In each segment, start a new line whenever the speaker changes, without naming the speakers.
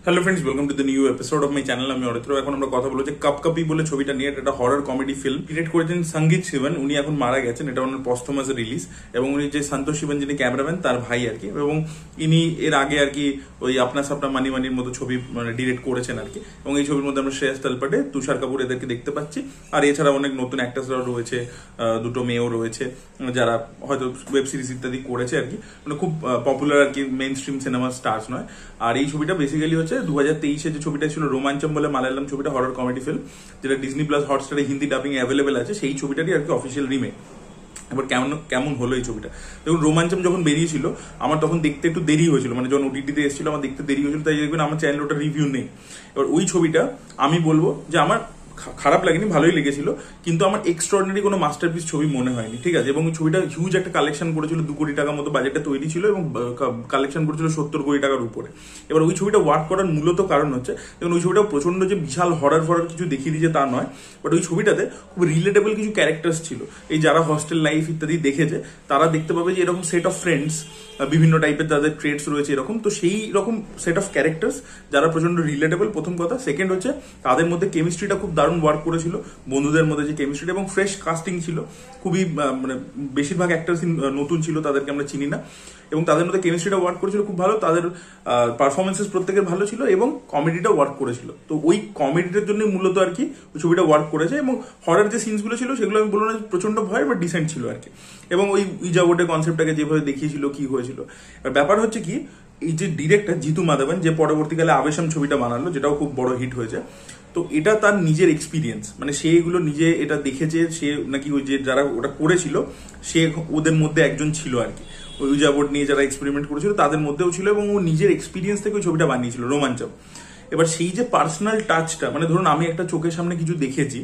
Hello friends, welcome to the new episode of my channel. আমি অরিত্র। এখন আমরা কথা বলবো যে কাপ কাপি বলে ছবিটা নিয়ে। এটা হরর কমেডি ফিল্ম, ডিরেক্ট করেছেন সঙ্গীত শিবন। উনি এখন মারা গেছেন, এটা ওনার পস্থমাস রিলিজ। এবং উনি যে সন্তোষ শিবন যিনি ক্যামেরাম্যান, তার ভাই আর কি। এবং ইনি এর আগে আর কি ওই আপনা সাপনা মানি মানির মতো ছবি মানে ডিরেক্ট করেছেন আর কি। এবং এই ছবির মধ্যে আমরা শ্রেয়াস তালপাটে, তুষার কাপুর এদেরকে দেখতে পাচ্ছি। আর এছাড়া অনেক নতুন অ্যাক্টার্সরাও রয়েছে, দুটো মেয়েও রয়েছে যারা হয়তো ওয়েব সিরিজ ইত্যাদি করেছে আর কি। মানে খুব পপুলার আর কি, মেইন স্ট্রিম সিনেমা স্টার্স নয়। আর এই ছবিটা বেসিক্যালি হচ্ছে 2023-এ যে ছবিটা ছিল রোমাঞ্চম বলে মালায়ালাম ছবিটা, হরর কমেডি ফিল্ম, যেটা ডিজনি প্লাস হটস্টারে হিন্দি ডাবিং অ্যাভেলেবেল আছে, সেই ছবিটারই আর কি অফিসিয়াল রিমেক। এবার কেমন হলো এই ছবিটা? দেখুন, রোমাঞ্চম যখন বেরিয়েছিল আমার তখন দেখতে একটু দেরি হয়েছিল, মানে যখন ওটিটিতে এসেছিল আমার দেখতে দেরি হয়েছিল, তাই দেখবেন আমার চ্যানেলে ওটা রিভিউ নেই। এবার ওই ছবিটা আমি বলবো যে আমার খারাপ লাগেনি, ভালোই লেগেছিল, কিন্তু আমার এক্সট্রাঅর্ডিনারি কোনো মাস্টারপিস ছবি মনে হয়নি, ঠিক আছে। এবং ছবিটা হিউজ একটা কালেকশন করেছিল, 2 কোটি টাকার মতো বাজেটে তৈরি ছিল এবং কালেকশন করেছিল 70 কোটি টাকার উপরে। এবার ওই ছবিটা ওয়ার্ক করার মূলত কারণ হচ্ছে, দেখুন ওই ছবিটা প্রচন্ড যে বিশাল হরর কিছু দেখিয়ে দিয়েছে তা নয়, বাট ওই ছবিটাতে খুব রিলেটেবল কিছু ক্যারেক্টার্স ছিল। এই যারা হস্টেল লাইফ ইত্যাদি দেখেছে তারা দেখতে পাবে যে এরকম সেট অফ ফ্রেন্ডস, বিভিন্ন টাইপের তাদের ট্রেডস রয়েছে এরকম। তো সেই রকম সেট অফ ক্যারেক্টার্স যারা প্রচন্ড রিলেটেবল, প্রথম কথা। সেকেন্ড হচ্ছে তাদের মধ্যে কেমিস্ট্রিটা খুব দারুণ ওয়ার্ক করেছিল, বন্ধুদের মধ্যে যে কেমিস্ট্রিটা, এবং ফ্রেশ কাস্টিং ছিল খুবই, মানে বেশিরভাগ অ্যাক্টার্স নতুন ছিল, তাদেরকে আমরা চিনি না, এবং তাদের মধ্যে কেমিস্ট্রিটা ওয়ার্ক করেছিল খুব ভালো। তাদের পারফরমেন্সেস প্রত্যেকের ভালো ছিল এবং কমেডিটা ওয়ার্ক করেছিল। তো ওই কমেডিটার জন্য মূলত আর কি ওই ছবিটা ওয়ার্ক করেছে। এবং হরর যে সিনসগুলো ছিল সেগুলো আমি বলবো না প্রচন্ড ভয়, বা ডিসেন্ট ছিল আর কি। এবং ওই ইজাবোটের কনসেপ্টটাকে যেভাবে দেখিয়েছিল কি হয়েছিল। ব্যাপার হচ্ছে কি, এই যে ডিরেক্টর জিতু মাধবন, যে পরবর্তীকালে আবেশম ছবিটা বানালো, যেটাও খুব বড় হিট হয়েছে, তো এটা তার নিজের এক্সপিরিয়েন্স, মানে সে এগুলো নিজে এটা দেখেছে। সে নাকি ওই যে যারা ওটা করেছিল সে ওদের মধ্যে একজন ছিল আর কি, ওই উজাবোর্ড নিয়ে যারা এক্সপেরিমেন্ট করেছিল তাদের মধ্যেও ছিল, এবং ও নিজের এক্সপিরিয়েন্স থেকে ওই ছবিটা বানিয়েছিল রোমাঞ্চম। এবার সেই যে পার্সোনাল টাচটা, মানে ধরুন আমি একটা চোখের সামনে কিছু দেখেছি,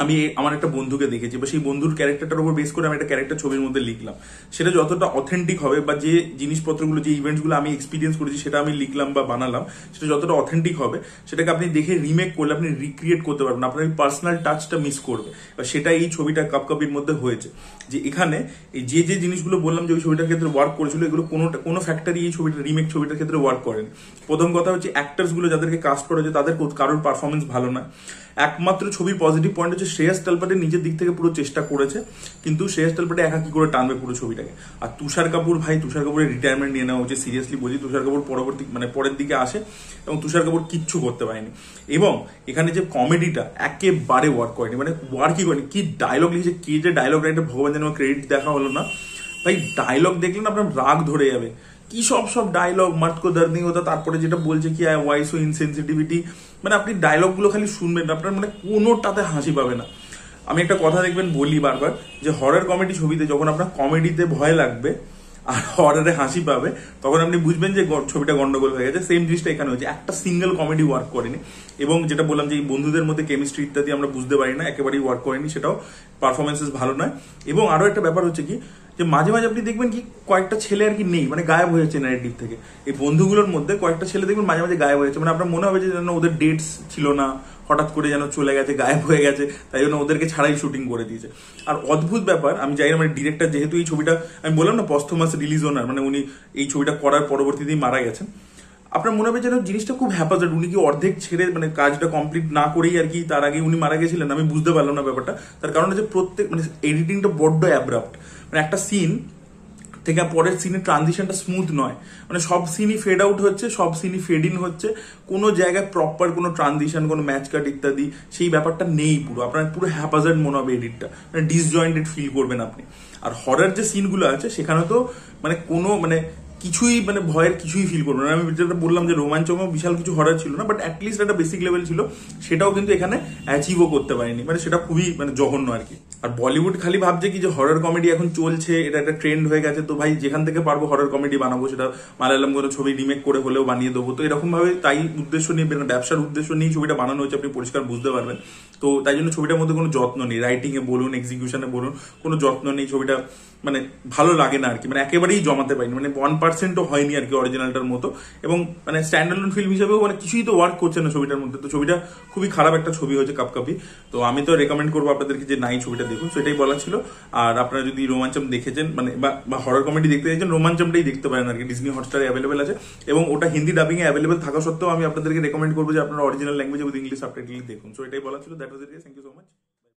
আমি আমার একটা বন্ধুকে দেখেছি, বা সেই বন্ধুর ক্যারেক্টারটার উপর বেস করে আমি একটা ক্যারেক্টার ছবির মধ্যে লিখলাম, সেটা যতটা অথেন্টিক হবে, বা যে জিনিসপত্রগুলো যে ইভেন্টসগুলো আমি এক্সপিরিয়েন্স করেছি সেটা আমি লিখলাম বা বানালাম, সেটা যতটা অথেন্টিক হবে, সেটাকে আপনি দেখে রিমেক করলে আপনি রিক্রিয়েট করতে পারবেন, আপনার ওই পার্সোনাল টাচটা মিস করবে। বা সেটা এই ছবিটা কাপকাপির মধ্যে হয়েছে, যে এখানে এই যে জিনিসগুলো বললাম যে ওই ছবিটার ক্ষেত্রে ওয়ার্ক করেছিল, এগুলো কোনো ফ্যাক্টরি এই ছবিটা রিমেক ছবিটার ক্ষেত্রে ওয়ার্ক করেন। প্রথম কথা হচ্ছে অ্যাক্টার্স গুলো যাদেরকে কাস্ট করা হয়েছে তাদের কারোর পারফরমেন্স ভালো না। একমাত্র ছবির পজিটিভ পয়েন্ট হচ্ছে শ্রেয়াস তালপাটে নিজের দিক থেকে পুরো চেষ্টা করেছে, কিন্তু শ্রেয়াস তালপাটে একা কি করে টানবে পুরো ছবিটাকে। আর তুষার কাপুর কাপুরের রিটায়ারমেন্ট নিয়ে নেওয়া হচ্ছে, সিরিয়াসলি বলছি। তুষার কাপুর পরের দিকে আসে এবং তুষার কাপুর কিচ্ছু করতে পারেনি। এবং এখানে যে কমেডিটা একেবারে ওয়ার্ক করেনি, মানে ওয়ার্কই করেনি। কি ডায়লগ লিখেছে, কে যে ডায়লগ রাইটার ভগবান জানে, ক্রেডিট দেখা হলো না ভাই। ডায়লগ দেখলেন আপনার রাগ ধরে যাবে, কি সব ডায়লগ, মার্ট কো দর্দ নেই হোতা, তারপরে যেটা বলছে কি ওয়াই সো ইনসেনসিটিভিটি, মানে আপনি ডায়লগগুলো খালি শুনবেন, আপনার মানে কোনোটাতে হাসি পাবে না। আমি একটা কথা দেখবেন বলি বারবার, যে হরর কমেডি ছবিতে যখন আপনার কমেডিতে ভয় লাগবে আর হররে হাসি পাবে, তখন আপনি বুঝবেন যে ছবিটা গন্ডগোল হয়ে গেছে। সেম জিনিসটা এখানে হয়েছে, একটা সিঙ্গেল কমেডি ওয়ার্ক করেনি। এবং যেটা বললাম যে এই বন্ধুদের মধ্যে কেমিস্ট্রি ইত্যাদি আমরা বুঝতে পারি না, একেবারেই ওয়ার্ক করেনি, সেটাও পারফরমেন্সেস ভালো নয়। এবং আরো একটা ব্যাপার হচ্ছে কি, যে মাঝে মাঝে আপনি দেখবেন কি কয়েকটা ছেলে আর কি নেই, মানে গায়েব হয়ে যাচ্ছে নারেটিভ থেকে। এই বন্ধুগুলোর মধ্যে কয়েকটা ছেলে দেখবেন মাঝে মাঝে গায়েব হয়েছে, মানে আপনার মনে হবে যে যেন ওদের ডেটস ছিল না, হঠাৎ করে যেন চলে গেছে, গায়েব হয়ে গেছে, তাই জন্য ওদেরকে ছাড়াই শুটিং করে দিয়েছে। আর অদ্ভুত ব্যাপার, আমি জানি না, মানে ডিরেক্টর যেহেতু এই ছবিটা, আমি বললাম না পস্থমাস রিলিজ ওনার, মানে উনি এই ছবিটা করার পরবর্তীতেই মারা গেছেন। আপনার মনে হবে যেন জিনিসটা খুব হ্যাপাজার্ড, উনি কি অর্ধেক ছেড়ে মানে কাজটা কমপ্লিট না করেই আর কি তার আগে উনি মারা গেছিলেন, আমি বুঝতে পারলাম না ব্যাপারটা। তার কারণ হচ্ছে প্রত্যেক মানে এডিটিংটা বড্ড অ্যাব্রাপ্ট, মানে একটা সিন থেকে পরের সিনের ট্রানজিশনটা স্মুথ নয়, মানে সব সিনই ফেড আউট হচ্ছে, সব সিনই ফেড ইন হচ্ছে, কোনো জায়গায় প্রপার কোনো ট্রানজিশন, কোনো ম্যাচ কাট ইত্যাদি সেই ব্যাপারটা নেই। পুরো আপনার পুরো হ্যাপাজার্ড মনে হবে এডিটটা, মানে ডিসজয়েন্টেড ফিল করবেন আপনি। আর হরর যে সিনগুলো আছে সেখানে তো মানে কোনো মানে কিছুই, মানে ভয়ের কিছুই ফিল করবো না। আমি যেটা বললাম যে রোমাঞ্চমও বিশাল কিছু হরর ছিল না, বাট অ্যাটলিস্ট একটা বেসিক লেভেল ছিল, সেটাও কিন্তু এখানে অ্যাচিভও করতে পারেনি, মানে সেটা খুবই মানে জঘন্য আর কি। আর বলিউড খালি ভাবছে কি যে হরর কমেডি এখন চলছে, এটা একটা ট্রেন্ড হয়ে গেছে, তো ভাই যেখান থেকে পারবো হরর কমেডি বানাবো, সেটা মালায়ালাম কোনো ছবি রিমেক করে হলেও বানিয়ে দেবো। তো এরকম ভাবে তাই উদ্দেশ্য নিয়ে, ব্যবসার উদ্দেশ্য নিয়ে ছবিটা বানানো হচ্ছে, আপনি পরিষ্কার বুঝতে পারবেন। তো তো তাই জন্য ছবিটার মধ্যে কোনো যত্ন নেই, রাইটিং এ বলুন, এক্সিকিউশনে বলুন, কোনো যত্ন নেই। ছবিটা মানে ভালো লাগে না আর কি, মানে একেবারেই জমাতে পারিনি, মানে 1%ও হয়নি আর কি অরিজিনালটার মতো। এবং মানে স্ট্যান্ডার্ড ফিল্ম হিসেবেও মানে কিছুই তো ওয়ার্ক করছে না ছবিটার মধ্যে। তো ছবিটা খুবই খারাপ একটা ছবি হয়েছে কাপকাপি। তো আমি তো রেকমেন্ড করবো আপনাদেরকে যে নাই ছবিটা দেখুন, সেটাই বলা ছিল। আর আপনারা যদি রোমাঞ্চম দেখেছেন মানে বা হরর কমেডি দেখতে চাইছেন, রোমাঞ্চমটাই দেখতে পারেন আর কি, ডিজনি হটস্টারে অ্যাভেলেবেল আছে। এবং ওটা হিন্দি ডাবিং এ অ্যাভেলেবেল থাকা সত্ত্বেও আমি আপনাদেরকে রেকমেন্ড করবো যে আপনারা original language with English subtitle দেখুন। সো এটাই বলা ছিল। That was it. Thank you so much.